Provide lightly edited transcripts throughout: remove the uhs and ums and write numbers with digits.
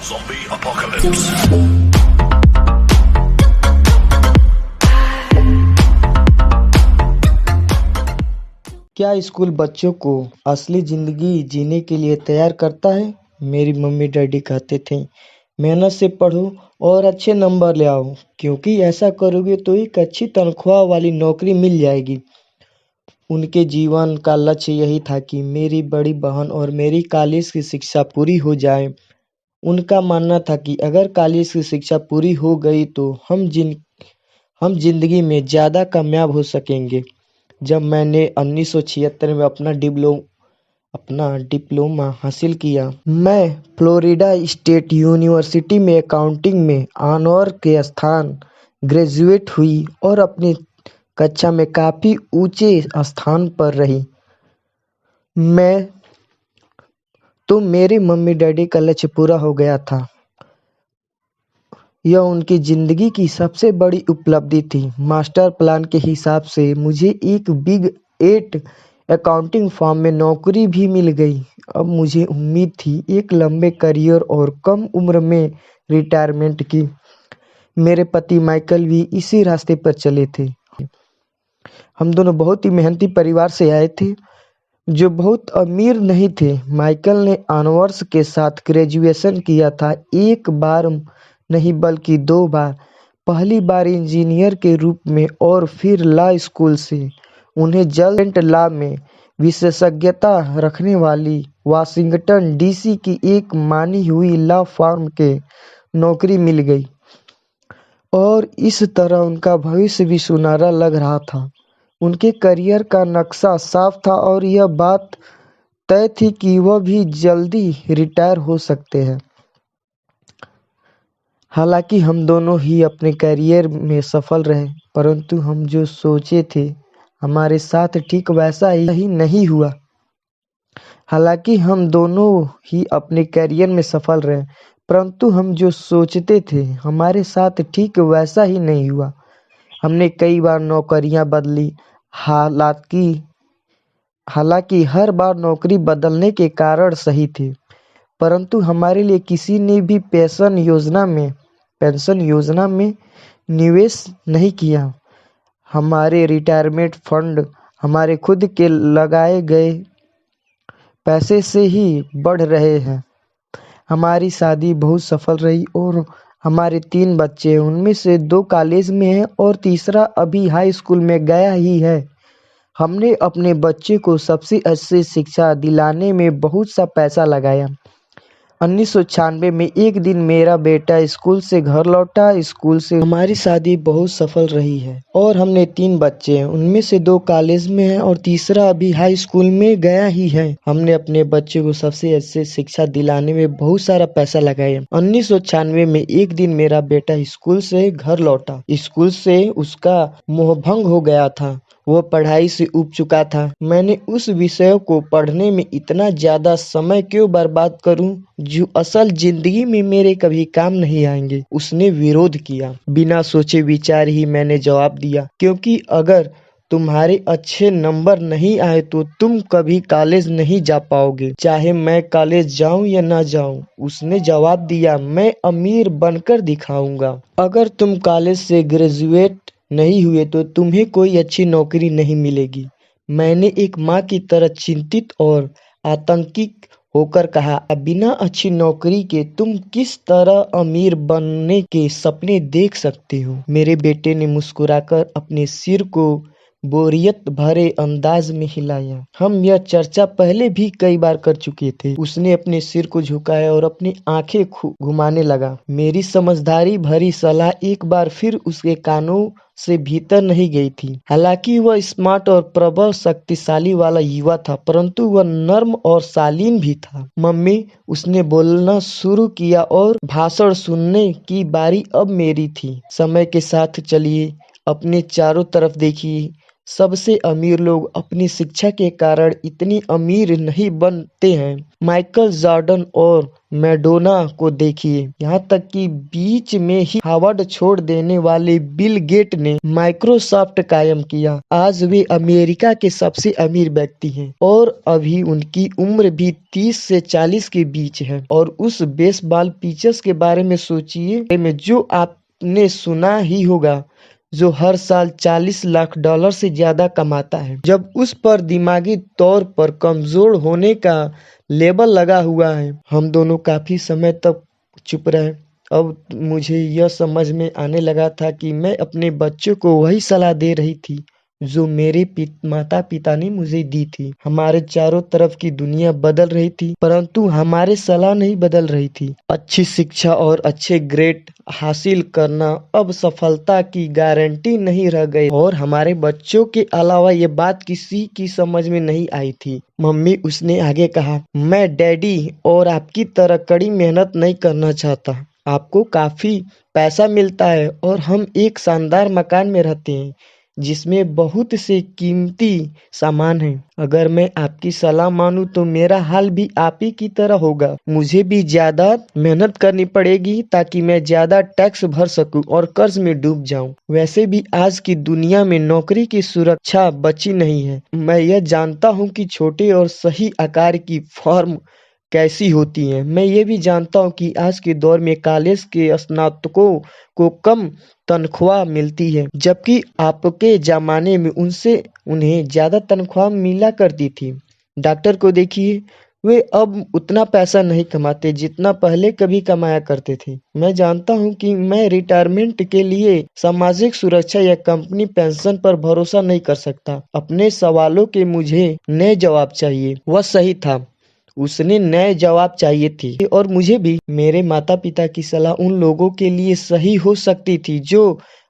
Zombie apocalypse. क्या school बच्चों को असली ज़िंदगी जीने के लिए तैयार करता है? मेरी मम्मी डैडी कहते थे, मेहनत से पढ़ो और अच्छे नंबर ले आओ, क्योंकि ऐसा करोगे तो एक अच्छी तनख्वाह वाली नौकरी मिल जाएगी। उनके जीवन का लक्ष्य यही था कि मेरी बड़ी बहन और मेरी कॉलेज की शिक्षा पूरी हो जाए। उनका मानना था कि अगर कॉलेज की शिक्षा पूरी हो गई तो हम जिंदगी में ज़्यादा कामयाब हो सकेंगे। जब मैंने 1976 में अपना डिप्लोमा हासिल किया, मैं फ्लोरिडा स्टेट यूनिवर्सिटी में अकाउंटिंग में ऑनर के स्थान ग्रेजुएट हुई और अपनी कक्षा में काफ़ी ऊंचे स्थान पर रही। मैं तो मेरे मम्मी डैडी का लक्ष्य पूरा हो गया था। यह उनकी ज़िंदगी की सबसे बड़ी उपलब्धि थी। मास्टर प्लान के हिसाब से मुझे एक बिग 8 अकाउंटिंग फर्म में नौकरी भी मिल गई। अब मुझे उम्मीद थी एक लंबे करियर और कम उम्र में रिटायरमेंट की। मेरे पति माइकल भी इसी रास्ते पर चले थे। हम दोनों बहुत ही मेहनती परिवार से आए थे, जो बहुत अमीर नहीं थे। माइकल ने ऑनर्स के साथ ग्रेजुएशन किया था, एक बार नहीं बल्कि 2 बार। पहली बार इंजीनियर के रूप में और फिर लॉ स्कूल से। उन्हें जल्द लॉ में विशेषज्ञता रखने वाली वाशिंगटन डीसी की एक मानी हुई लॉ फर्म के नौकरी मिल गई और इस तरह उनका भविष्य भी सुनहरा लग रहा था। उनके करियर का नक्शा साफ था और यह बात तय थी कि वह भी जल्दी रिटायर हो सकते हैं। हालांकि हम दोनों ही अपने करियर में सफल रहे, परंतु हम जो सोचे थे हमारे साथ ठीक वैसा ही नहीं हुआ। हालांकि हम दोनों ही अपने करियर में सफल रहे, परंतु हम जो सोचते थे हमारे साथ ठीक वैसा ही नहीं हुआ। हमने कई बार नौकरियां बदली, हालांकि हर बार नौकरी बदलने के कारण सही थे, परंतु हमारे लिए किसी ने भी पेंशन योजना में निवेश नहीं किया। हमारे रिटायरमेंट फंड हमारे खुद के लगाए गए पैसे से ही बढ़ रहे हैं। हमारी शादी बहुत सफल रही और हमारे 3 बच्चे हैं। उनमें से 2 कॉलेज में हैं और तीसरा अभी हाई स्कूल में गया ही है। हमने अपने बच्चे को सबसे अच्छी शिक्षा दिलाने में बहुत सा पैसा लगाया। 1996 में एक दिन मेरा बेटा स्कूल से घर लौटा। स्कूल से हमारी शादी बहुत सफल रही है और हमने 3 बच्चे हैं। उनमें से 2 कॉलेज में हैं और तीसरा अभी हाई स्कूल में गया ही है। हमने अपने बच्चे को सबसे अच्छी शिक्षा दिलाने में बहुत सारा पैसा लगाया। 1996 में एक दिन मेरा बेटा स्कूल से घर लौटा। स्कूल से उसका मोहभंग हो गया था। वो पढ़ाई से ऊब चुका था। मैंने उस विषय को पढ़ने में इतना ज़्यादा समय क्यों बर्बाद करूं, जो असल जिंदगी में मेरे कभी काम नहीं आएंगे। उसने विरोध किया। बिना सोचे विचार ही मैंने जवाब दिया, क्योंकि अगर तुम्हारे अच्छे नंबर नहीं आए तो तुम कभी कॉलेज नहीं जा पाओगे, चाहे मैं कॉलेज जाऊं या ना जाऊं। उसने जवाब दिया, मैं अमीर बनकर दिखाऊंगा। अगर तुम कॉलेज से ग्रेजुएट नहीं हुए तो तुम्हें कोई अच्छी नौकरी नहीं मिलेगी। मैंने एक माँ की तरह चिंतित और आतंकित होकर कहा, बिना अच्छी नौकरी के तुम किस तरह अमीर बनने के सपने देख सकते हो? मेरे बेटे ने मुस्कुराकर अपने सिर को बोरियत भरे अंदाज में हिलाया। हम यह चर्चा पहले भी कई बार कर चुके थे। उसने अपने सिर को झुकाया और अपनी आंखें घुमाने लगा। मेरी समझदारी भरी सलाह एक बार फिर उसके कानों से भीतर नहीं गई थी। हालांकि वह स्मार्ट और प्रबल शक्तिशाली वाला युवा था, परंतु वह नर्म और शालीन भी था। मम्मी, उसने बोलना शुरू किया और भाषण सुनने की बारी अब मेरी थी। समय के साथ चलिए, अपने चारों तरफ देखिए। सबसे अमीर लोग अपनी शिक्षा के कारण इतनी अमीर नहीं बनते हैं। माइकल जॉर्डन और मैडोना को देखिए, यहाँ तक कि बीच में ही हार्वर्ड छोड़ देने वाले बिल गेट ने माइक्रोसॉफ्ट कायम किया। आज वे अमेरिका के सबसे अमीर व्यक्ति हैं और अभी उनकी उम्र भी 30 से 40 के बीच है। और उस बेसबॉल पिचर्स के बारे में सोचिए, में जो आपने सुना ही होगा, जो हर साल $40 लाख से ज्यादा कमाता है। जब उस पर दिमागी तौर पर कमजोर होने का लेबल लगा हुआ है। हम दोनों काफी समय तक चुप रहे। अब मुझे यह समझ में आने लगा था कि मैं अपने बच्चों को वही सलाह दे रही थी जो मेरे माता पिता ने मुझे दी थी। हमारे चारों तरफ की दुनिया बदल रही थी, परंतु हमारे सलाह नहीं बदल रही थी। अच्छी शिक्षा और अच्छे ग्रेड हासिल करना अब सफलता की गारंटी नहीं रह गई और हमारे बच्चों के अलावा ये बात किसी की समझ में नहीं आई थी। मम्मी, उसने आगे कहा, मैं डैडी और आपकी तरह कड़ी मेहनत नहीं करना चाहता। आपको काफी पैसा मिलता है और हम एक शानदार मकान में रहते हैं जिसमें बहुत से कीमती सामान हैं। अगर मैं आपकी सलाह मानूं तो मेरा हाल भी आप ही की तरह होगा। मुझे भी ज्यादा मेहनत करनी पड़ेगी ताकि मैं ज्यादा टैक्स भर सकूं और कर्ज में डूब जाऊं। वैसे भी आज की दुनिया में नौकरी की सुरक्षा बची नहीं है। मैं यह जानता हूं कि छोटे और सही आकार की फर्म कैसी होती हैं। मैं ये भी जानता हूँ कि आज के दौर में कॉलेज के स्नातकों को कम तनख्वाह मिलती है, जबकि आपके जमाने में उन्हें ज्यादा तनख्वाह मिला करती थी। डॉक्टर को देखिए, वे अब उतना पैसा नहीं कमाते जितना पहले कभी कमाया करते थे। मैं जानता हूँ कि मैं रिटायरमेंट के लिए सामाजिक सुरक्षा या कंपनी पेंशन पर भरोसा नहीं कर सकता। अपने सवालों के मुझे नए जवाब चाहिए। वह सही था, उसने नए जवाब चाहिए थे और मुझे भी। मेरे माता पिता की सलाह उन लोगों के लिए सही हो सकती थी जो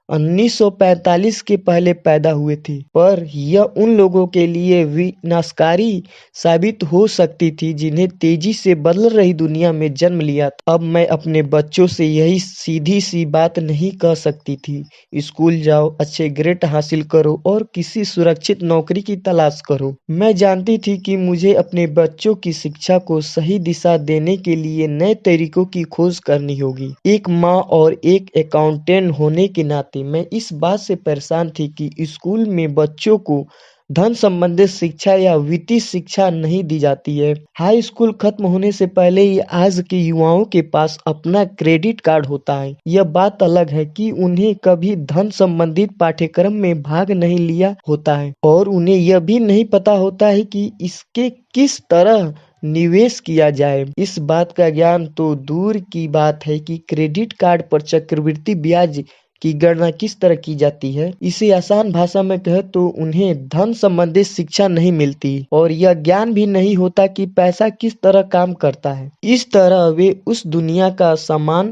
1945 के पहले पैदा हुए थे, पर यह उन लोगों के लिए विनाशकारी साबित हो सकती थी जिन्हें तेजी से बदल रही दुनिया में जन्म लिया था। अब मैं अपने बच्चों से यही सीधी सी बात नहीं कह सकती थी, स्कूल जाओ, अच्छे ग्रेड हासिल करो और किसी सुरक्षित नौकरी की तलाश करो। मैं जानती थी कि मुझे अपने बच्चों की शिक्षा को सही दिशा देने के लिए नए तरीकों की खोज करनी होगी। एक माँ और एक अकाउंटेंट होने के नाते मैं इस बात से परेशान थी कि स्कूल में बच्चों को धन संबंधित शिक्षा या वित्तीय शिक्षा नहीं दी जाती है। हाई स्कूल खत्म होने से पहले ही आज के युवाओं के पास अपना क्रेडिट कार्ड होता है। यह बात अलग है कि उन्हें कभी धन संबंधित पाठ्यक्रम में भाग नहीं लिया होता है और उन्हें यह भी नहीं पता होता है कि इसके किस तरह निवेश किया जाए। इस बात का ज्ञान तो दूर की बात है कि क्रेडिट कार्ड पर चक्रवृद्धि ब्याज की गणना किस तरह की जाती है। इसे आसान भाषा में कहे तो उन्हें धन संबंधित शिक्षा नहीं मिलती और यह ज्ञान भी नहीं होता कि पैसा किस तरह काम करता है। इस तरह वे उस दुनिया का सामना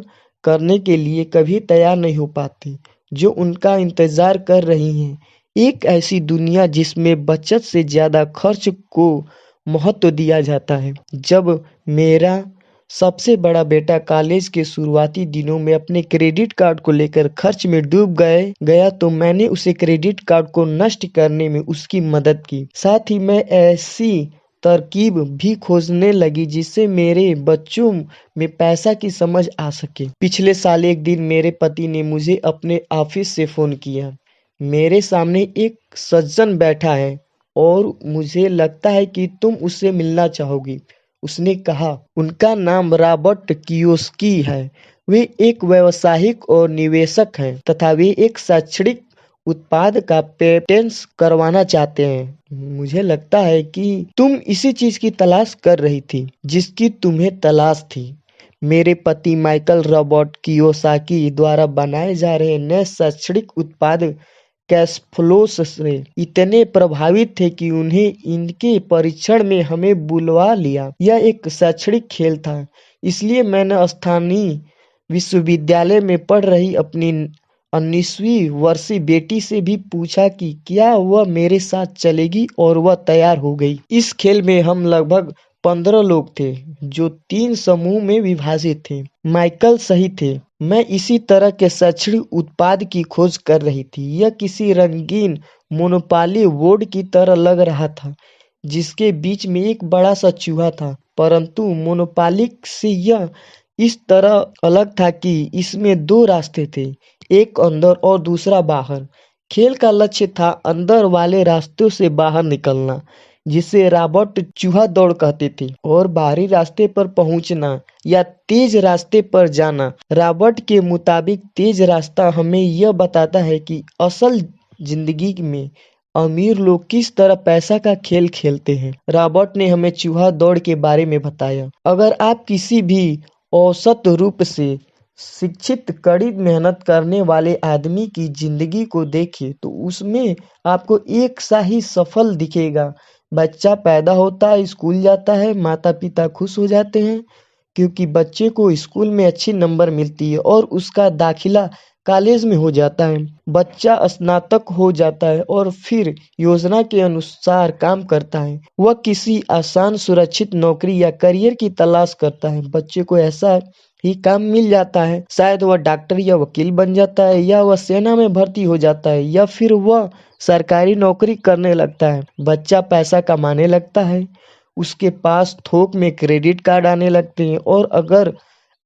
करने के लिए कभी तैयार नहीं हो पाते जो उनका इंतजार कर रही है। एक ऐसी दुनिया जिसमें बचत से ज्यादा खर्च को महत्व दिया जाता है। जब मेरा सबसे बड़ा बेटा कॉलेज के शुरुआती दिनों में अपने क्रेडिट कार्ड को लेकर खर्च में डूब गया तो मैंने उसे क्रेडिट कार्ड को नष्ट करने में उसकी मदद की। साथ ही मैं ऐसी तरकीब भी खोजने लगी जिससे मेरे बच्चों में पैसा की समझ आ सके। पिछले साल एक दिन मेरे पति ने मुझे अपने ऑफिस से फोन किया। मेरे सामने एक सज्जन बैठा है और मुझे लगता है कि तुम उससे मिलना चाहोगी, उसने कहा। उनका नाम रॉबर्ट कियोसाकी है। वे एक व्यावसायिक और निवेशक हैं तथा वे एक शैक्षणिक उत्पाद का पेटेंट करवाना चाहते हैं। मुझे लगता है कि तुम इसी चीज की तलाश कर रही थी जिसकी तुम्हें तलाश थी। मेरे पति माइकल रॉबर्ट कियोसाकी द्वारा बनाए जा रहे नए शैक्षणिक उत्पाद कैशफ्लो से इतने प्रभावित थे कि उन्हें इनके परीक्षण में हमें बुलवा लिया। यह एक शैक्षणिक खेल था, इसलिए मैंने स्थानीय विश्वविद्यालय में पढ़ रही अपनी 19वीं वर्षीय बेटी से भी पूछा कि क्या वह मेरे साथ चलेगी और वह तैयार हो गई। इस खेल में हम लगभग 15 लोग थे जो 3 समूह में विभाजित थे। माइकल सही थे, मैं इसी तरह के शैक्षणिक उत्पाद की खोज कर रही थी। यह किसी रंगीन मोनोपाली बोर्ड की तरह लग रहा था, जिसके बीच में एक बड़ा सा चूहा था, परंतु मोनोपाली से यह इस तरह अलग था कि इसमें दो रास्ते थे, एक अंदर और दूसरा बाहर। खेल का लक्ष्य था अंदर वाले रास्ते से बाहर निकलना, जिसे रॉबर्ट चूहा दौड़ कहते थे, और बाहरी रास्ते पर पहुंचना या तेज रास्ते पर जाना। रॉबर्ट के मुताबिक तेज रास्ता हमें यह बताता है कि असल जिंदगी में अमीर लोग किस तरह पैसा का खेल खेलते हैं। रॉबर्ट ने हमें चूहा दौड़ के बारे में बताया। अगर आप किसी भी औसत रूप से शिक्षित कड़ी मेहनत करने वाले आदमी की जिंदगी को देखें तो उसमें आपको एक सा ही सफल दिखेगा। बच्चा पैदा होता है, स्कूल जाता है, माता पिता खुश हो जाते हैं क्योंकि बच्चे को स्कूल में अच्छी नंबर मिलती है और उसका दाखिला कॉलेज में हो जाता है। बच्चा स्नातक हो जाता है और फिर योजना के अनुसार काम करता है। वह किसी आसान सुरक्षित नौकरी या करियर की तलाश करता है। बच्चे को ऐसा ही काम मिल जाता है, शायद वह डॉक्टर या वकील बन जाता है, या वह सेना में भर्ती हो जाता है, या फिर वह सरकारी नौकरी करने लगता है। बच्चा पैसा कमाने लगता है, उसके पास थोक में क्रेडिट कार्ड आने लगते हैं, और अगर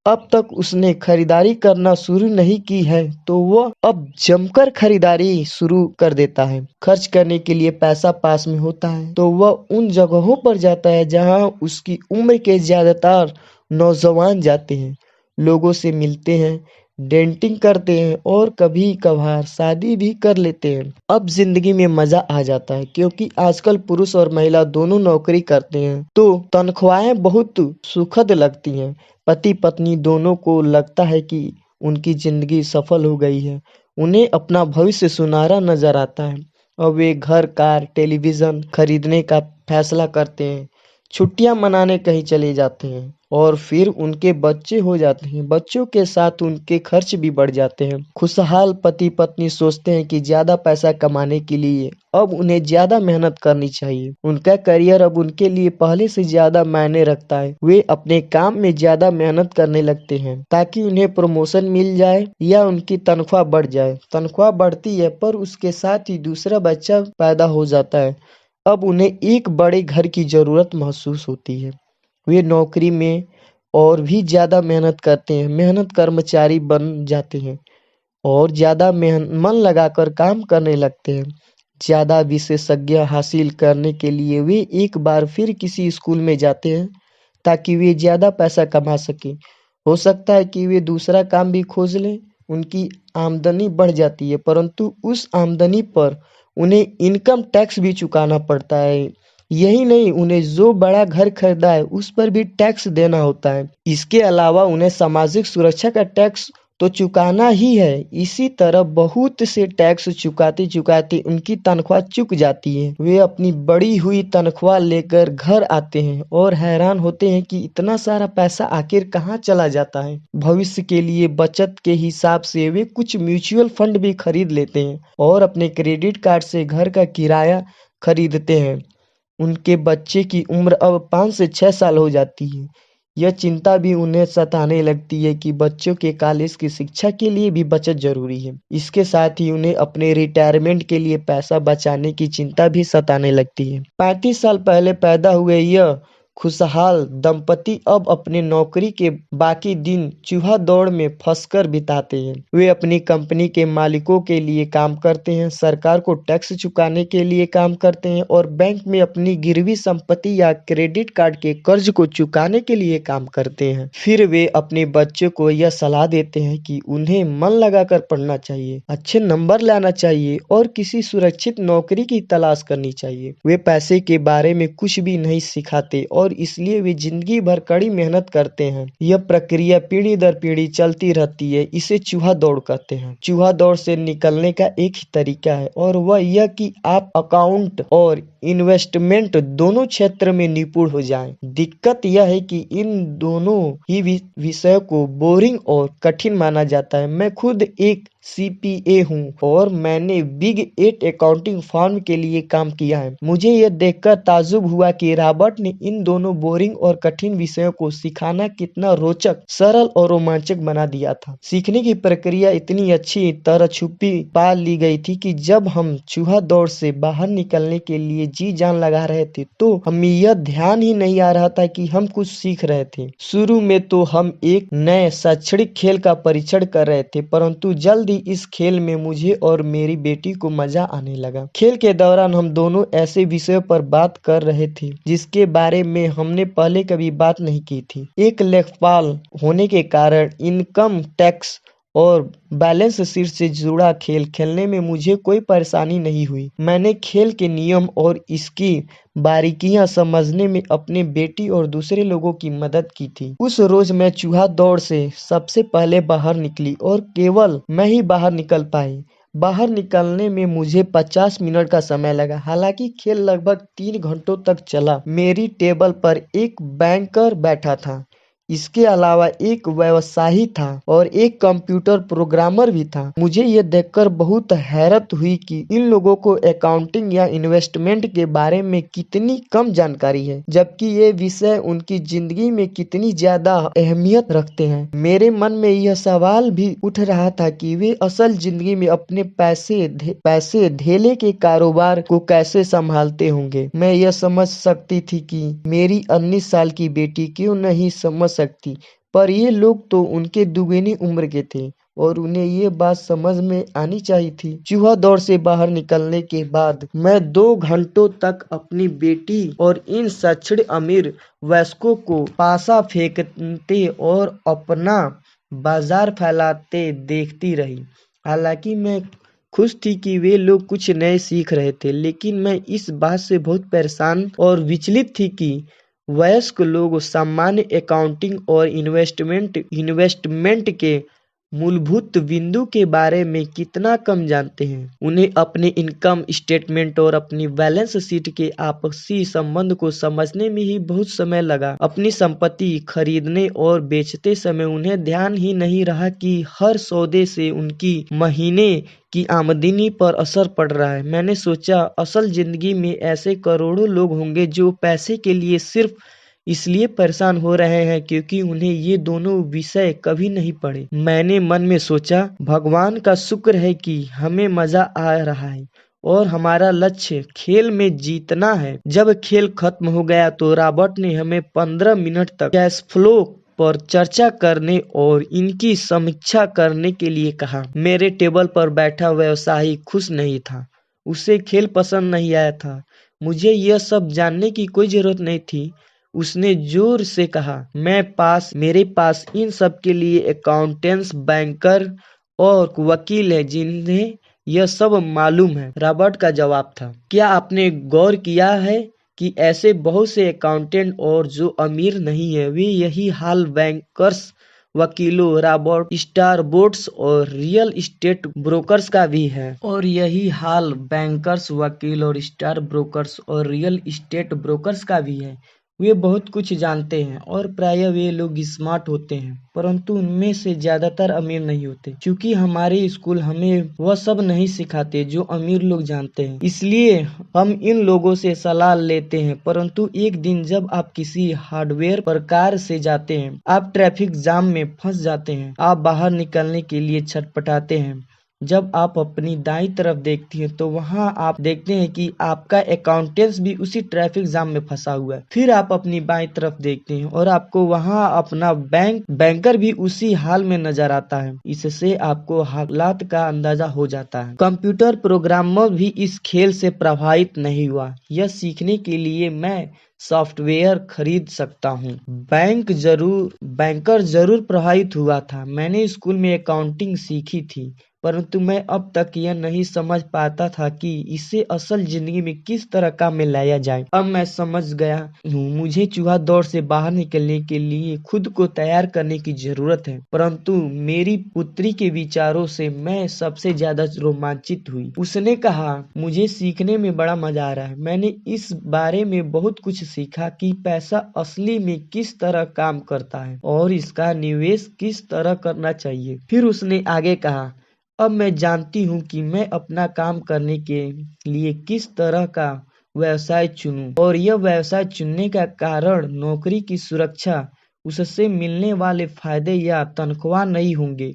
अब तक उसने खरीदारी करना शुरू नहीं की है तो वह अब जमकर खरीदारी शुरू कर देता है। खर्च करने के लिए पैसा पास में होता है तो वह उन जगहों पर जाता है जहां उसकी उम्र के ज्यादातर नौजवान जाते हैं, लोगों से मिलते हैं, डेटिंग करते हैं और कभी कभार शादी भी कर लेते हैं। अब जिंदगी में मजा आ जाता है क्योंकि आजकल पुरुष और महिला दोनों नौकरी करते हैं तो तनख्वाहें बहुत सुखद लगती हैं। पति पत्नी दोनों को लगता है कि उनकी जिंदगी सफल हो गई है। उन्हें अपना भविष्य सुनहरा नजर आता है। अब वे घर, कार, टेलीविजन खरीदने का फैसला करते हैं, छुट्टियां मनाने कहीं चले जाते हैं, और फिर उनके बच्चे हो जाते हैं। बच्चों के साथ उनके खर्च भी बढ़ जाते हैं। खुशहाल पति पत्नी सोचते हैं कि ज्यादा पैसा कमाने के लिए अब उन्हें ज्यादा मेहनत करनी चाहिए। उनका करियर अब उनके लिए पहले से ज्यादा मायने रखता है। वे अपने काम में ज्यादा मेहनत करने लगते हैं ताकि उन्हें प्रमोशन मिल जाए या उनकी तनख्वाह बढ़ जाए। तनख्वाह बढ़ती है पर उसके साथ ही दूसरा बच्चा पैदा हो जाता है। अब उन्हें एक बड़े घर की जरूरत महसूस होती है। वे नौकरी में और भी ज्यादा मेहनत करते हैं, मेहनत कर्मचारी बन जाते हैं और ज्यादा मन लगाकर काम करने लगते हैं। ज्यादा विशेषज्ञ हासिल करने के लिए वे एक बार फिर किसी स्कूल में जाते हैं ताकि वे ज्यादा पैसा कमा सकें। हो सकता है कि वे दूसरा काम भी खोज लें। उनकी आमदनी बढ़ जाती है परंतु उस आमदनी पर उन्हें इनकम टैक्स भी चुकाना पड़ता है। यही नहीं, उन्हें जो बड़ा घर खरीदा है उस पर भी टैक्स देना होता है। इसके अलावा उन्हें सामाजिक सुरक्षा का टैक्स तो चुकाना ही है। इसी तरह बहुत से टैक्स चुकाते चुकाते उनकी तनख्वाह चुक जाती है। वे अपनी बढ़ी हुई तनख्वाह लेकर घर आते हैं और हैरान होते हैं कि इतना सारा पैसा आखिर कहाँ चला जाता है। भविष्य के लिए बचत के हिसाब से वे कुछ म्यूचुअल फंड भी खरीद लेते हैं और अपने क्रेडिट कार्ड से घर का किराया खरीदते हैं। उनके बच्चे की उम्र अब 5 से 6 साल हो जाती है। यह चिंता भी उन्हें सताने लगती है कि बच्चों के कॉलेज की शिक्षा के लिए भी बचत जरूरी है। इसके साथ ही उन्हें अपने रिटायरमेंट के लिए पैसा बचाने की चिंता भी सताने लगती है। 35 साल पहले पैदा हुए यह खुशहाल दंपति अब अपने नौकरी के बाकी दिन चूहा दौड़ में फंसकर बिताते हैं। वे अपनी कंपनी के मालिकों के लिए काम करते हैं, सरकार को टैक्स चुकाने के लिए काम करते हैं और बैंक में अपनी गिरवी संपत्ति या क्रेडिट कार्ड के कर्ज को चुकाने के लिए काम करते हैं। फिर वे अपने बच्चों को यह सलाह देते हैं कि उन्हें मन लगाकर पढ़ना चाहिए, अच्छे नंबर लाना चाहिए और किसी सुरक्षित नौकरी की तलाश करनी चाहिए। वे पैसे के बारे में कुछ भी नहीं सिखाते और इसलिए वे जिंदगी भर कड़ी मेहनत करते हैं। यह प्रक्रिया पीढ़ी दर पीढ़ी चलती रहती है। इसे चूहा दौड़ कहते हैं। चूहा दौड़ से निकलने का एक ही तरीका है और वह यह कि आप अकाउंट और इन्वेस्टमेंट दोनों क्षेत्र में निपुण हो जाएं। दिक्कत यह है कि इन दोनों ही विषय को बोरिंग और कठिन माना जाता है। मैं खुद एक CPA हूँ और मैंने बिग 8 अकाउंटिंग फर्म के लिए काम किया है। मुझे यह देखकर ताज्जुब हुआ कि रॉबर्ट ने इन दोनों बोरिंग और कठिन विषयों को सिखाना कितना रोचक, सरल और रोमांचक बना दिया था। सीखने की प्रक्रिया इतनी अच्छी तरह छुपी पा ली गई थी कि जब हम चूहा दौड़ से बाहर निकलने के लिए जी जान लगा रहे थे तो हमें यह ध्यान ही नहीं आ रहा था कि हम कुछ सीख रहे थे। शुरू में तो हम एक नए शैक्षणिक खेल का परीक्षण कर रहे थे, परंतु जल्द ही इस खेल में मुझे और मेरी बेटी को मजा आने लगा। खेल के दौरान हम दोनों ऐसे विषयों पर बात कर रहे थे जिसके बारे में हमने पहले कभी बात नहीं की थी। एक लेखपाल होने के कारण इनकम टैक्स और बैलेंस शीट से जुड़ा खेल खेलने में मुझे कोई परेशानी नहीं हुई। मैंने खेल के नियम और इसकी बारीकियां समझने में अपनी बेटी और दूसरे लोगों की मदद की थी। उस रोज मैं चूहा दौड़ से सबसे पहले बाहर निकली और केवल मैं ही बाहर निकल पाई। बाहर निकलने में मुझे 50 मिनट का समय लगा। हालांकि खेल लगभग 3 घंटों तक चला। मेरी टेबल पर एक बैंकर बैठा था, इसके अलावा एक व्यवसायी था और एक कंप्यूटर प्रोग्रामर भी था। मुझे यह देखकर बहुत हैरत हुई कि इन लोगों को अकाउंटिंग या इन्वेस्टमेंट के बारे में कितनी कम जानकारी है, जबकि ये विषय उनकी जिंदगी में कितनी ज्यादा अहमियत रखते हैं। मेरे मन में यह सवाल भी उठ रहा था कि वे असल जिंदगी में अपने पैसे धेले के कारोबार को कैसे संभालते होंगे। मैं यह समझ सकती थी कि मेरी 19 साल की बेटी क्यों नहीं समझ सकती, पर ये लोग तो उनके दुगनी उम्र के थे और उन्हें ये बात समझ में आनी चाहिए थी। चूहा दौड़ से बाहर निकलने के बाद मैं 2 घंटों तक अपनी बेटी और इन शैक्षणिक अमीर वयस्कों को पासा फेंकते और अपना बाजार फैलाते देखती रही। हालांकि मैं खुश थी कि वे लोग कुछ नए सीख रहे थे, लेकिन मैं इस बात से बहुत परेशान और विचलित थी कि वयस्क लोग सामान्य अकाउंटिंग और इन्वेस्टमेंट के मूलभूत बिंदु के बारे में कितना कम जानते हैं। उन्हें अपने इनकम स्टेटमेंट और अपनी बैलेंस शीट के आपसी संबंध को समझने में ही बहुत समय लगा। अपनी संपत्ति खरीदने और बेचते समय उन्हें ध्यान ही नहीं रहा कि हर सौदे से उनकी महीने की आमदनी पर असर पड़ रहा है। मैंने सोचा, असल जिंदगी में ऐसे करोड़ों लोग होंगे जो पैसे के लिए सिर्फ इसलिए परेशान हो रहे हैं क्योंकि उन्हें ये दोनों विषय कभी नहीं पढ़े। मैंने मन में सोचा, भगवान का शुक्र है कि हमें मजा आ रहा है और हमारा लक्ष्य खेल में जीतना है। जब खेल खत्म हो गया तो रॉबर्ट ने हमें 15 मिनट तक कैश फ्लो पर चर्चा करने और इनकी समीक्षा करने के लिए कहा। मेरे टेबल पर बैठा व्यवसायी खुश नहीं था। उसे खेल पसंद नहीं आया था। मुझे यह सब जानने की कोई जरूरत नहीं थी। उसने जोर से कहा, मेरे पास इन सब के लिए अकाउंटेंट्स, बैंकर और वकील है जिन्हें यह सब मालूम है। रॉबर्ट का जवाब था, क्या आपने गौर किया है कि ऐसे बहुत से अकाउंटेंट और जो अमीर नहीं है, वे यही हाल बैंकर्स, वकीलों, रॉबर्ट स्टार बोर्ड्स और रियल इस्टेट ब्रोकर्स का भी है। और यही हाल बैंकर्स, वकील और स्टार ब्रोकर्स और रियल इस्टेट ब्रोकर्स का भी है। वे बहुत कुछ जानते हैं और प्रायः वे लोग स्मार्ट होते हैं, परंतु उनमें से ज्यादातर अमीर नहीं होते, क्योंकि हमारे स्कूल हमें वह सब नहीं सिखाते जो अमीर लोग जानते हैं। इसलिए हम इन लोगों से सलाह लेते हैं, परंतु एक दिन जब आप किसी हार्डवेयर प्रकार से जाते हैं, आप ट्रैफिक जाम में फंस जाते हैं, आप बाहर निकलने के लिए छटपटाते हैं। जब आप अपनी दाईं तरफ देखती हैं तो वहां आप देखते हैं कि आपका अकाउंटेंट्स भी उसी ट्रैफिक जाम में फंसा हुआ है। फिर आप अपनी बाईं तरफ देखते हैं और आपको वहां अपना बैंकर भी उसी हाल में नजर आता है। इससे आपको हालात का अंदाजा हो जाता है। कंप्यूटर प्रोग्रामर भी इस खेल से प्रभावित नहीं हुआ। यह सीखने के लिए मैं सॉफ्टवेयर खरीद सकता हूँ। बैंकर जरूर प्रभावित हुआ था। मैंने स्कूल में अकाउंटिंग सीखी थी, परंतु मैं अब तक यह नहीं समझ पाता था कि इसे असल जिंदगी में किस तरह काम में लाया जाए। अब मैं समझ गया हूँ, मुझे चूहा दौड़ से बाहर निकलने के लिए खुद को तैयार करने की जरूरत है। परंतु मेरी पुत्री के विचारों से मैं सबसे ज्यादा रोमांचित हुई। उसने कहा, मुझे सीखने में बड़ा मजा आ रहा है। मैंने इस बारे में बहुत कुछ सीखा कि पैसा असली में किस तरह काम करता है और इसका निवेश किस तरह करना चाहिए। फिर उसने आगे कहा, अब मैं जानती हूँ कि मैं अपना काम करने के लिए किस तरह का व्यवसाय चुनूं, और यह व्यवसाय चुनने का कारण नौकरी की सुरक्षा, उससे मिलने वाले फायदे या तनख्वाह नहीं होंगे।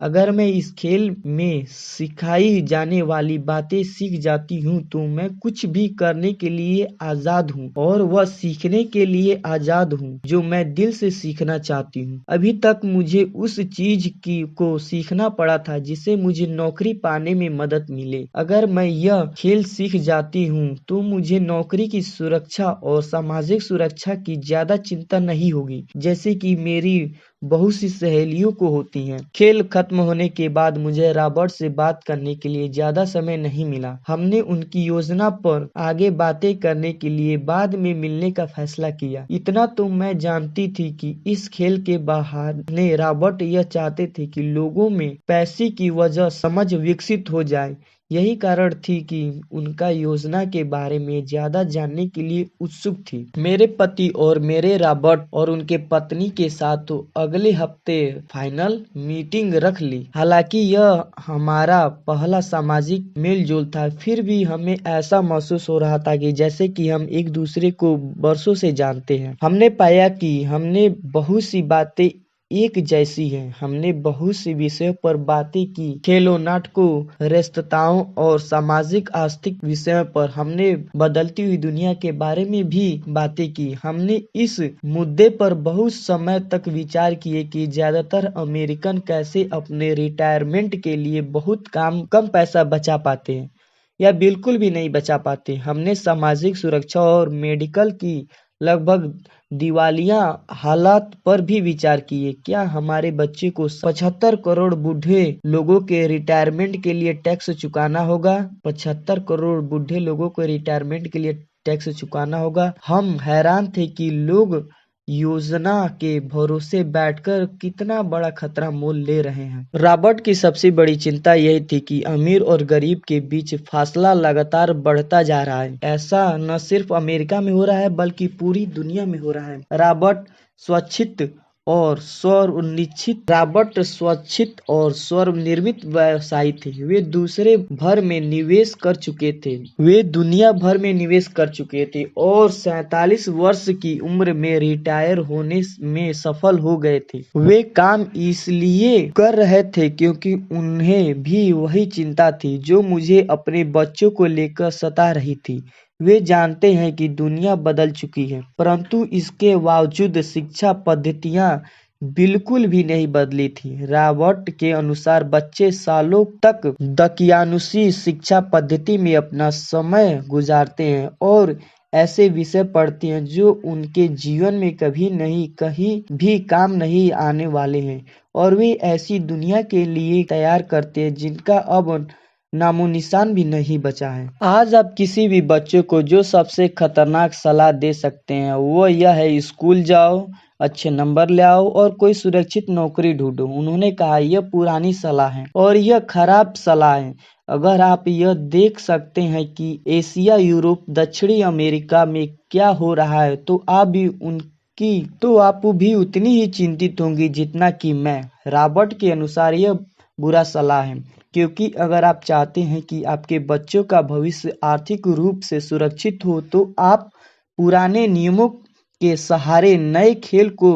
अगर मैं इस खेल में सिखाई जाने वाली बातें सीख जाती हूँ तो मैं कुछ भी करने के लिए आजाद हूँ, और वह सीखने के लिए आजाद हूँ जो मैं दिल से सीखना चाहती हूँ। अभी तक मुझे उस चीज की को सीखना पड़ा था जिसे मुझे नौकरी पाने में मदद मिले। अगर मैं यह खेल सीख जाती हूँ तो मुझे नौकरी की सुरक्षा और सामाजिक सुरक्षा की ज्यादा चिंता नहीं होगी, जैसे कि मेरी बहुत सी सहेलियों को होती हैं। खेल खत्म होने के बाद मुझे रॉबर्ट से बात करने के लिए ज्यादा समय नहीं मिला। हमने उनकी योजना पर आगे बातें करने के लिए बाद में मिलने का फैसला किया। इतना तो मैं जानती थी कि इस खेल के बहाने रॉबर्ट यह चाहते थे कि लोगों में पैसे की वजह समझ विकसित हो जाए। यही कारण थी कि उनका योजना के बारे में ज्यादा जानने के लिए उत्सुक थी। मेरे पति और मेरे रॉबर्ट और उनके पत्नी के साथ तो अगले हफ्ते फाइनल मीटिंग रख ली। हालांकि यह हमारा पहला सामाजिक मेलजोल था, फिर भी हमें ऐसा महसूस हो रहा था कि जैसे कि हम एक दूसरे को बरसों से जानते हैं। हमने पाया कि हमने बहुत सी बातें एक जैसी हैं। हमने बहुत से विषयों पर बातें की, खेलों, नाटकों, रिश्तों और सामाजिक आर्थिक विषयों पर। हमने बदलती हुई दुनिया के बारे में भी बातें की। हमने इस मुद्दे पर बहुत समय तक विचार किए कि ज्यादातर अमेरिकन कैसे अपने रिटायरमेंट के लिए बहुत कम पैसा बचा पाते हैं या बिल्कुल भी नहीं बचा पाते। हमने सामाजिक सुरक्षा और मेडिकल की लगभग दिवालिया हालात पर भी विचार किए। क्या हमारे बच्चे को 75 करोड़ बूढ़े लोगों के रिटायरमेंट के लिए टैक्स चुकाना होगा? 75 करोड़ बूढ़े लोगों को रिटायरमेंट के लिए टैक्स चुकाना होगा। हम हैरान थे कि लोग योजना के भरोसे बैठकर कितना बड़ा खतरा मोल ले रहे हैं। रॉबर्ट की सबसे बड़ी चिंता यही थी कि अमीर और गरीब के बीच फासला लगातार बढ़ता जा रहा है। ऐसा न सिर्फ अमेरिका में हो रहा है बल्कि पूरी दुनिया में हो रहा है। रॉबर्ट स्वच्छित और स्वनिर्मित व्यवसायी थे। वे दूसरे भर में निवेश कर चुके थे। वे दुनिया भर में निवेश कर चुके थे और 47 वर्ष की उम्र में रिटायर होने में सफल हो गए थे। वे काम इसलिए कर रहे थे क्योंकि उन्हें भी वही चिंता थी जो मुझे अपने बच्चों को लेकर सता रही थी। वे जानते हैं कि दुनिया बदल चुकी है, परंतु इसके बावजूद शिक्षा पद्धतियां बिल्कुल भी नहीं बदली थी। रॉबर्ट के अनुसार बच्चे सालों तक दकियानुसी शिक्षा पद्धति में अपना समय गुजारते हैं और ऐसे विषय पढ़ते हैं जो उनके जीवन में कहीं भी काम नहीं आने वाले हैं, और वे ऐसी दुनिया के लिए तैयार करते हैं जिनका अब नामो निशान भी नहीं बचा है। आज आप किसी भी बच्चे को जो सबसे खतरनाक सलाह दे सकते हैं वो यह है, स्कूल जाओ, अच्छे नंबर ले आओ और कोई सुरक्षित नौकरी ढूंढो। उन्होंने कहा, यह पुरानी सलाह है और यह खराब सलाह है। अगर आप यह देख सकते हैं कि एशिया, यूरोप, दक्षिणी अमेरिका में क्या हो रहा है तो आप भी उतनी ही चिंतित होंगी जितना कि मैं। रॉबर्ट के अनुसार यह बुरा सलाह है, क्योंकि अगर आप चाहते हैं कि आपके बच्चों का भविष्य आर्थिक रूप से सुरक्षित हो तो आप पुराने नियमों के सहारे नए खेल को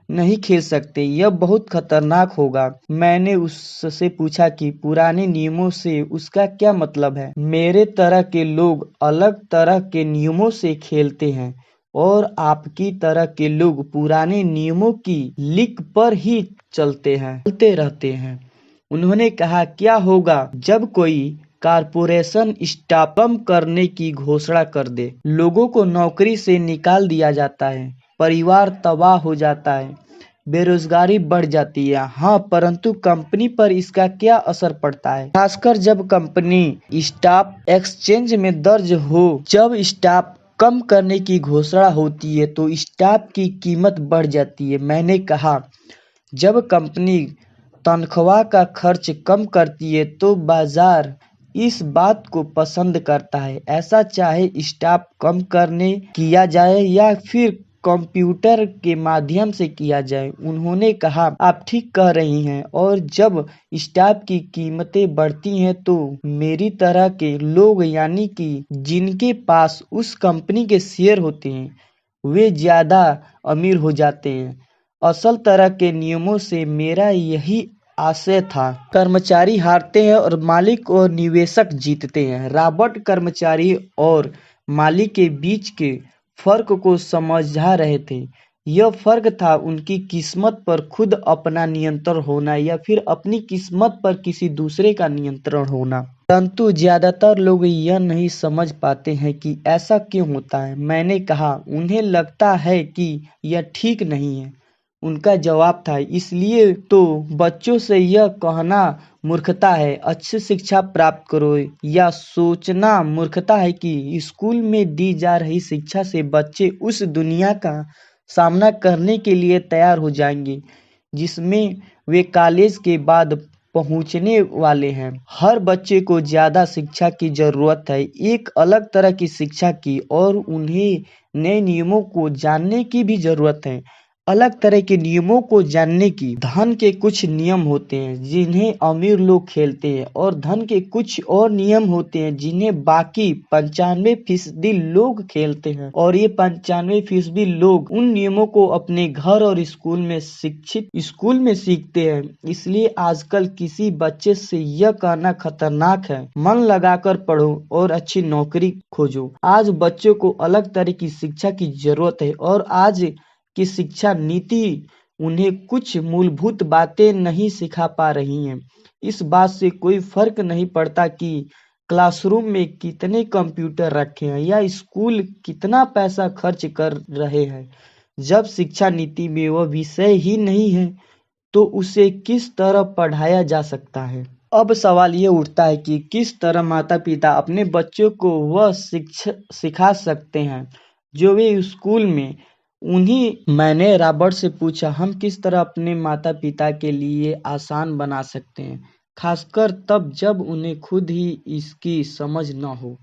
नहीं खेल सकते। यह बहुत खतरनाक होगा। मैंने उससे पूछा कि पुराने नियमों से उसका क्या मतलब है? मेरे तरह के लोग अलग तरह के नियमों से खेलते हैं और आपकी तरह के लोग पुराने नियमों की लीक पर ही चलते रहते हैं। उन्होंने कहा, क्या होगा जब कोई कारपोरेशन स्टाफ कम करने की घोषणा कर दे? लोगों को नौकरी से निकाल दिया जाता है, परिवार तबाह हो जाता है, बेरोजगारी बढ़ जाती है। हाँ, परंतु कंपनी पर इसका क्या असर पड़ता है? खासकर जब कंपनी स्टाफ एक्सचेंज में दर्ज हो। जब स्टाफ कम करने की घोषणा होती है तो स्टाफ की कीमत बढ़ जाती है। मैंने कहा, जब कंपनी तनख्वाह का खर्च कम करती है तो बाजार इस बात को पसंद करता है। ऐसा चाहे स्टाफ कम करने किया जाए या फिर कंप्यूटर के माध्यम से किया जाए। उन्होंने कहा, आप ठीक कह रही हैं, और जब स्टाफ की कीमतें बढ़ती हैं तो मेरी तरह के लोग, यानी कि जिनके पास उस कंपनी के शेयर होते हैं, वे ज्यादा अमीर हो जाते हैं। असल तरह के नियमों से मेरा यही आशय था। कर्मचारी हारते हैं और मालिक और निवेशक जीतते हैं। रॉबर्ट कर्मचारी और मालिक के बीच के फर्क को समझा रहे थे। यह फर्क था उनकी किस्मत पर खुद अपना नियंत्रण होना या फिर अपनी किस्मत पर किसी दूसरे का नियंत्रण होना। परंतु ज्यादातर लोग यह नहीं समझ पाते हैं कि ऐसा क्यों होता है। मैंने कहा, उन्हें लगता है कि यह ठीक नहीं है। उनका जवाब था, इसलिए तो बच्चों से यह कहना मूर्खता है, अच्छी शिक्षा प्राप्त करो, या सोचना मूर्खता है कि स्कूल में दी जा रही शिक्षा से बच्चे उस दुनिया का सामना करने के लिए तैयार हो जाएंगे जिसमें वे कॉलेज के बाद पहुंचने वाले हैं। हर बच्चे को ज्यादा शिक्षा की जरूरत है, एक अलग तरह की शिक्षा की, और उन्हें नए नियमों को जानने की भी जरूरत है। अलग तरह के नियमों को जानने की। धन के कुछ नियम होते हैं जिन्हें अमीर लोग खेलते हैं, और धन के कुछ और नियम होते हैं जिन्हें बाकी 95% लोग खेलते हैं, और ये 95% लोग उन नियमों को अपने घर और स्कूल में सीखते हैं। इसलिए आजकल किसी बच्चे से यह कहना खतरनाक है, मन लगाकर पढ़ो और अच्छी नौकरी खोजो। आज बच्चों को अलग तरह की शिक्षा की जरूरत है, और आज की शिक्षा नीति उन्हें कुछ मूलभूत बातें नहीं सिखा पा रही है। इस बात से कोई फर्क नहीं पड़ता कि क्लासरूम में कितने कंप्यूटर रखे हैं या स्कूल कितना पैसा खर्च कर रहे हैं। जब शिक्षा नीति में वह विषय ही नहीं है तो उसे किस तरह पढ़ाया जा सकता है। अब सवाल ये उठता है कि किस तरह माता पिता अपने बच्चों को वह सिखा सकते हैं जो वे स्कूल में उन्हीं। मैंने रॉबर्ट से पूछा, हम किस तरह अपने माता पिता के लिए आसान बना सकते हैं, खासकर तब जब उन्हें खुद ही इसकी समझ न हो।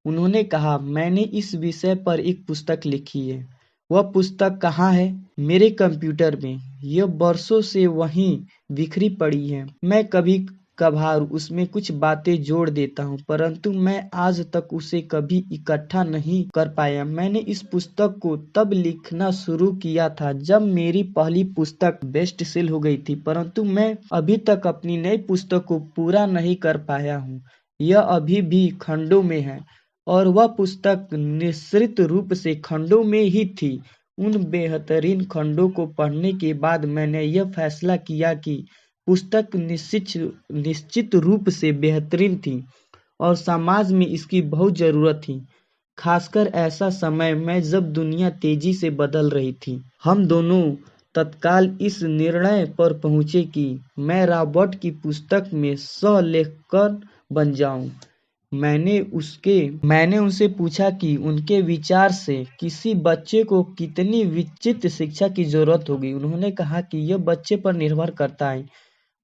उन्होंने कहा, मैंने इस विषय पर एक पुस्तक लिखी है। वह पुस्तक कहाँ है? मेरे कंप्यूटर में। यह बरसों से वहीं बिखरी पड़ी है। मैं कभी कभार उसमें कुछ बातें जोड़ देता हूँ, परंतु मैं आज तक उसे कभी इकट्ठा नहीं कर पाया। मैंने इस पुस्तक को तब लिखना शुरू किया था जब मेरी पहली पुस्तक बेस्ट सेल हो गई थी, परंतु मैं अभी तक अपनी नई पुस्तक को पूरा नहीं कर पाया हूँ। यह अभी भी खंडों में है, और वह पुस्तक निश्चित रूप से खंडों में ही थी। उन बेहतरीन खंडों को पढ़ने के बाद मैंने यह फैसला किया कि पुस्तक निश्चित रूप से बेहतरीन थी और समाज में इसकी बहुत जरूरत थी, खासकर ऐसा समय में जब दुनिया तेजी से बदल रही थी। हम दोनों तत्काल इस निर्णय पर पहुंचे कि मैं रॉबर्ट की पुस्तक में सह लेखक बन जाऊं। मैंने उनसे पूछा कि उनके विचार से किसी बच्चे को कितनी विचित्र शिक्षा की जरूरत होगी। उन्होंने कहा कि यह बच्चे पर निर्भर करता है।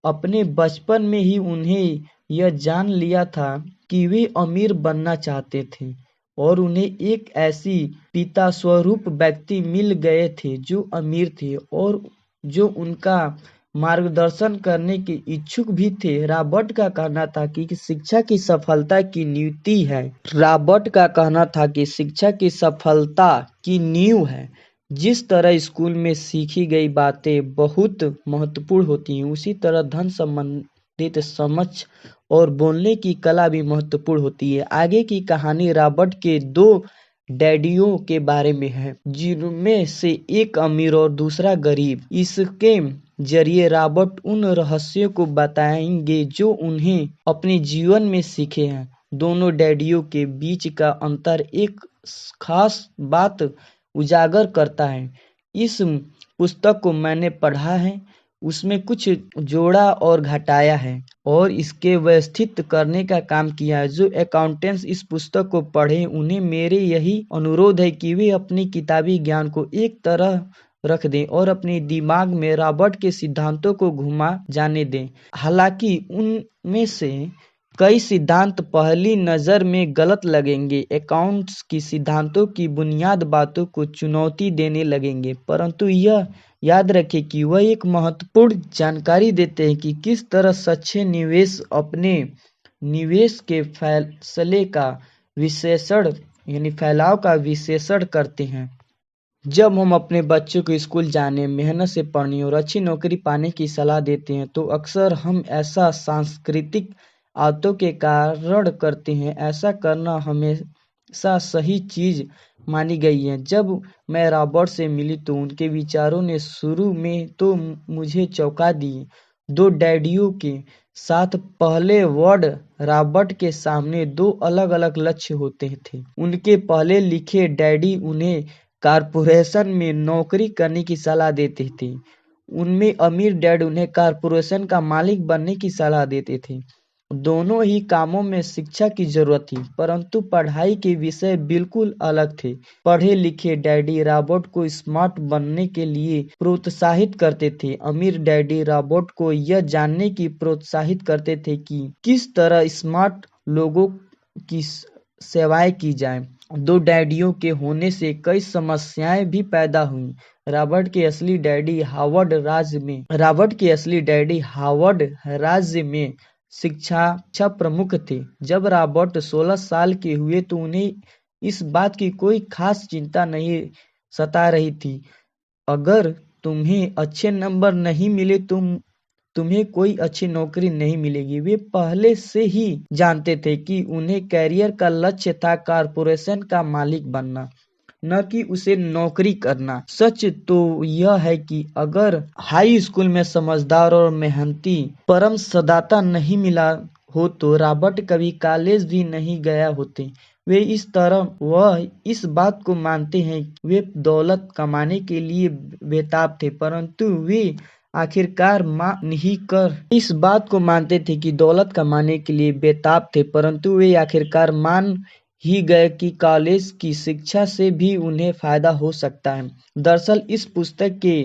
अपने बचपन में ही उन्हें यह जान लिया था कि वे अमीर बनना चाहते थे, और उन्हें एक ऐसी पिता स्वरूप व्यक्ति मिल गए थे जो अमीर थे और जो उनका मार्गदर्शन करने के इच्छुक भी थे। रॉबर्ट का कहना था कि शिक्षा की सफलता की नीति है। रॉबर्ट का कहना था कि शिक्षा की सफलता की नींव है। जिस तरह स्कूल में सीखी गई बातें बहुत महत्वपूर्ण होती हैं, उसी तरह धन संबंधित समझ और बोलने की कला भी महत्वपूर्ण होती है। आगे की कहानी रॉबर्ट के दो डैडियों के बारे में है, जिनमें से एक अमीर और दूसरा गरीब। इसके जरिए रॉबर्ट उन रहस्यों को बताएंगे जो उन्हें अपने जीवन में सीखे हैं। दोनों डैडियों के बीच का अंतर एक खास बात उजागर करता है। इस पुस्तक को मैंने पढ़ा है, उसमें कुछ जोड़ा और घटाया है और इसके व्यवस्थित करने का काम किया है। जो अकाउंटेंट्स इस पुस्तक को पढ़ें, उन्हें मेरे यही अनुरोध है कि वे अपनी किताबी ज्ञान को एक तरह रख दें और अपने दिमाग में रॉबर्ट के सिद्धांतों को घुमा जाने दें। हालांकि उनमें से कई सिद्धांत पहली नज़र में गलत लगेंगे, अकाउंट्स की सिद्धांतों की बुनियाद बातों को चुनौती देने लगेंगे, परंतु यह याद रखें कि वह एक महत्वपूर्ण जानकारी देते हैं कि किस तरह सच्चे निवेश अपने निवेश के फैसले का विश्लेषण यानी फैलाव का विश्लेषण करते हैं। जब हम अपने बच्चों को स्कूल जाने, मेहनत से पढ़ने और अच्छी नौकरी पाने की सलाह देते हैं तो अक्सर हम ऐसा सांस्कृतिक आदतों के कारण करते हैं। ऐसा करना हमेशा सही चीज़ मानी गई है। जब मैं रॉबर्ट से मिली तो उनके विचारों ने शुरू में तो मुझे चौंका दिए। दो डैडियों के साथ पहले वर्ड रॉबर्ट के सामने दो अलग अलग लक्ष्य होते थे। उनके पहले लिखे डैडी उन्हें कारपोरेशन में नौकरी करने की सलाह देते थे। उनमें अमीर डैड उन्हें कारपोरेशन का मालिक बनने की सलाह देते थे। दोनों ही कामों में शिक्षा की जरूरत थी, परंतु पढ़ाई के विषय बिल्कुल अलग थे। पढ़े लिखे डैडी रॉबर्ट को स्मार्ट बनने के लिए प्रोत्साहित करते थे। अमीर डैडी रॉबर्ट को यह जानने की प्रोत्साहित करते थे कि किस तरह स्मार्ट लोगों की सेवाएं की जाए। दो डैडियों के होने से कई समस्याएं भी पैदा हुई। रॉबर्ट के असली डैडी हार्वर्ड राज्य में शिक्षा प्रमुख थे। जब रॉबर्ट 16 साल के हुए तो उन्हें इस बात की कोई खास चिंता नहीं सता रही थी। अगर तुम्हें अच्छे नंबर नहीं मिले तुम्हें कोई अच्छी नौकरी नहीं मिलेगी। वे पहले से ही जानते थे कि उन्हें कैरियर का लक्ष्य था कारपोरेशन का मालिक बनना, न कि उसे नौकरी करना। सच तो यह है कि अगर हाई स्कूल में समझदार और मेहनती परम सदाता नहीं मिला हो तो रॉबर्ट कभी कॉलेज भी नहीं गया होते। वह इस बात को मानते हैं वे दौलत कमाने के लिए बेताब थे, परंतु वे आखिरकार मान ही गए कि कॉलेज की शिक्षा से भी उन्हें फायदा हो सकता है। दरअसल इस पुस्तक के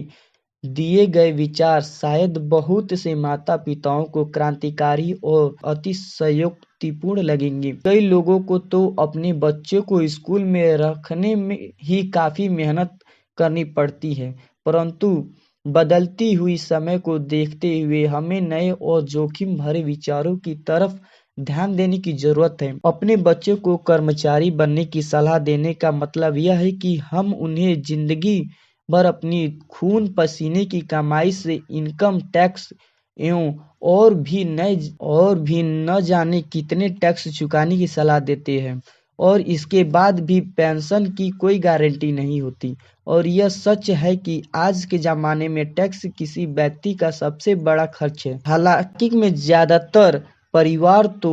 दिए गए विचार शायद बहुत से माता पिताओं को क्रांतिकारी और अतिशयोक्तिपूर्ण लगेंगे। कई लोगों को तो अपने बच्चों को स्कूल में रखने में ही काफी मेहनत करनी पड़ती है, परंतु बदलती हुई समय को देखते हुए हमें नए और जोखिम भरे विचारों की तरफ ध्यान देने की जरूरत है। अपने बच्चों को कर्मचारी बनने की सलाह देने का मतलब यह है कि हम उन्हें जिंदगी भर अपनी खून पसीने की कमाई से इनकम टैक्स एवं और भी न जाने कितने टैक्स चुकाने की सलाह देते हैं, और इसके बाद भी पेंशन की कोई गारंटी नहीं होती। और यह सच है कि आज के ज़माने में टैक्स किसी व्यक्ति का सबसे बड़ा खर्च है। हालांकि में ज़्यादातर परिवार तो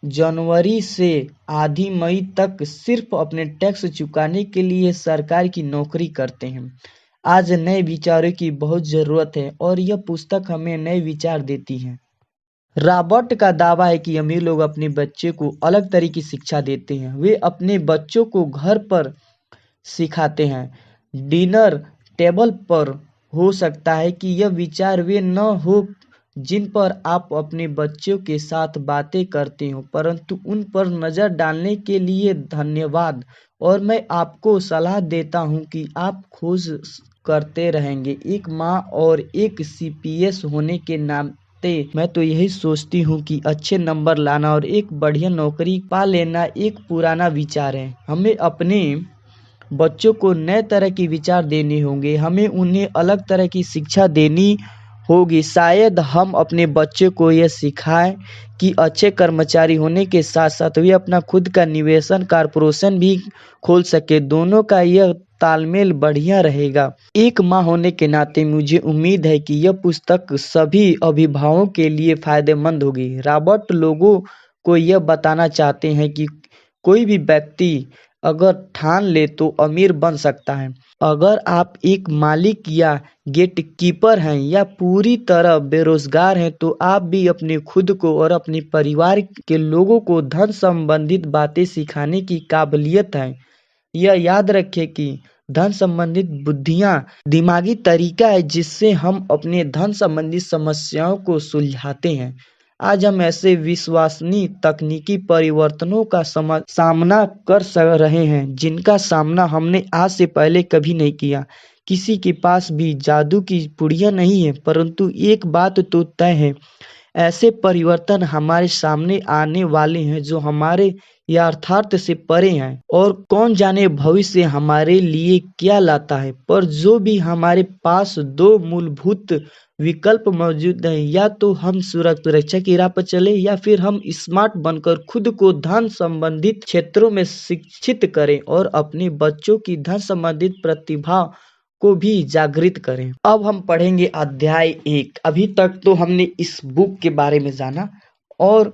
जनवरी से आधी मई तक सिर्फ अपने टैक्स चुकाने के लिए सरकार की नौकरी करते हैं। आज नए विचारों की बहुत ज़रूरत है और यह पुस्तक हमें नए विचार देती है। रॉबर्ट का दावा है कि अमीर लोग अपने बच्चे को अलग तरह की शिक्षा देते हैं। वे अपने बच्चों को घर पर सिखाते हैं, डिनर टेबल पर। हो सकता है कि यह विचार वे न हो जिन पर आप अपने बच्चों के साथ बातें करते हो, परंतु उन पर नज़र डालने के लिए धन्यवाद। और मैं आपको सलाह देता हूं कि आप खोज करते रहेंगे। एक माँ और एक CPS होने के नाते मैं तो यही सोचती हूँ कि अच्छे नंबर लाना और एक बढ़िया नौकरी पा लेना एक पुराना विचार है। हमें अपने बच्चों को नए तरह के विचार देने होंगे, हमें उन्हें अलग तरह की शिक्षा देनी होगी। शायद हम अपने बच्चों को यह सिखाएं कि अच्छे कर्मचारी होने के साथ साथ वे अपना खुद का निवेशन कॉर्पोरेशन भी खोल सके। दोनों का यह तालमेल बढ़िया रहेगा। एक माँ होने के नाते मुझे उम्मीद है कि यह पुस्तक सभी अभिभावकों के लिए फायदेमंद होगी। रॉबर्ट लोगों को यह बताना चाहते हैं कि कोई भी व्यक्ति अगर ठान ले तो अमीर बन सकता है। अगर आप एक मालिक या गेटकीपर हैं या पूरी तरह बेरोजगार हैं तो आप भी अपने खुद को और अपने परिवार के लोगों को धन संबंधित बातें सिखाने की काबिलियत है। यह याद रखें कि धन संबंधित बुद्धियां दिमागी तरीका है जिससे हम अपने धन संबंधी समस्याओं को सुलझाते हैं। आज हम ऐसे विश्वसनीय तकनीकी परिवर्तनों का सामना कर रहे हैं जिनका सामना हमने आज से पहले कभी नहीं किया। किसी के पास भी जादू की पुड़िया नहीं है, परंतु एक बात तो तय है, ऐसे परिवर्तन हमारे सामने आने वाले हैं जो हमारे यथार्थ से परे हैं, और कौन जाने भविष्य हमारे लिए क्या लाता है। पर जो भी हमारे पास दो मूलभूत विकल्प मौजूद हैं, या तो हम सुरक्षा की राह पर चले या फिर हम स्मार्ट बनकर खुद को धन संबंधित क्षेत्रों में शिक्षित करें और अपने बच्चों की धन संबंधित प्रतिभा को भी जागृत करें। अब हम पढ़ेंगे अध्याय 1। अभी तक तो हमने इस बुक के बारे में जाना और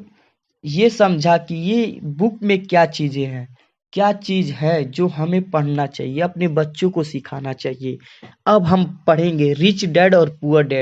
ये समझा कि ये बुक में क्या चीजें हैं, क्या चीज है जो हमें पढ़ना चाहिए, अपने बच्चों को सिखाना चाहिए। अब हम पढ़ेंगे रिच डैड और पुअर डैड।